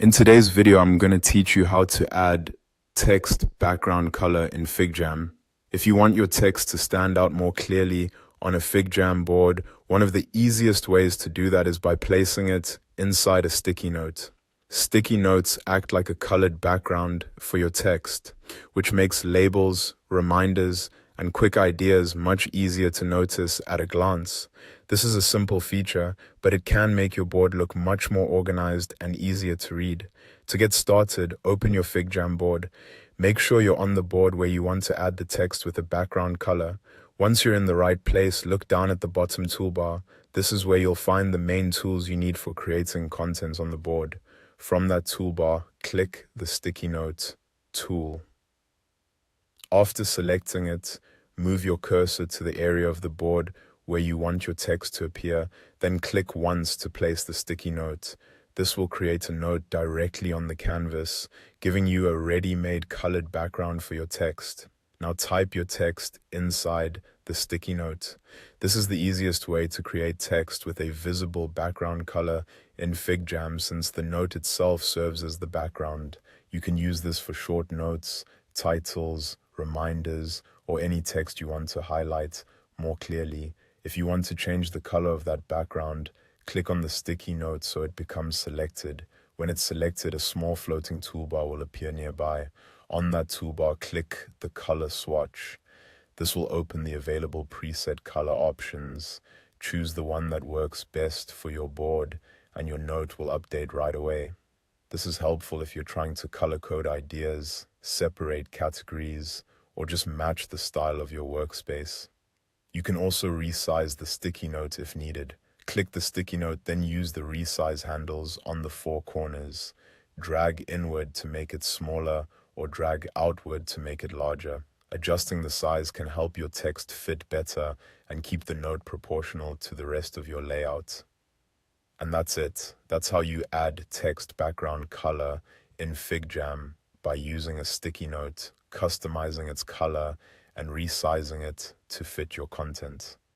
In today's video, I'm going to teach you how to add text background color in Figjam. If you want your text to stand out more clearly on a Figjam board, one of the easiest ways to do that is by placing it inside a sticky note. Sticky notes act like a colored background for your text, which makes labels, reminders, and quick ideas much easier to notice at a glance. This is a simple feature, but it can make your board look much more organized and easier to read. To get started, open your Figjam board. Make sure you're on the board where you want to add the text with a background color. Once you're in the right place, look down at the bottom toolbar. This is where you'll find the main tools you need for creating content on the board. From that toolbar, click the sticky note tool. After selecting it, move your cursor to the area of the board where you want your text to appear, then click once to place the sticky note. This will create a note directly on the canvas, giving you a ready-made colored background for your text. Now type your text inside the sticky note. This is the easiest way to create text with a visible background color in Figjam, since the note itself serves as the background. You can use this for short notes, titles, reminders, or any text you want to highlight more clearly. If you want to change the color of that background, click on the sticky note so it becomes selected. When it's selected, a small floating toolbar will appear nearby. On that toolbar, click the color swatch. This will open the available preset color options. Choose the one that works best for your board, and your note will update right away. This is helpful if you're trying to color code ideas, separate categories, or just match the style of your workspace. You can also resize the sticky note if needed. Click the sticky note, then use the resize handles on the four corners. Drag inward to make it smaller, or drag outward to make it larger. Adjusting the size can help your text fit better and keep the note proportional to the rest of your layout. And that's it. That's how you add text background color in Figjam by using a sticky note, customizing its color, and resizing it to fit your content.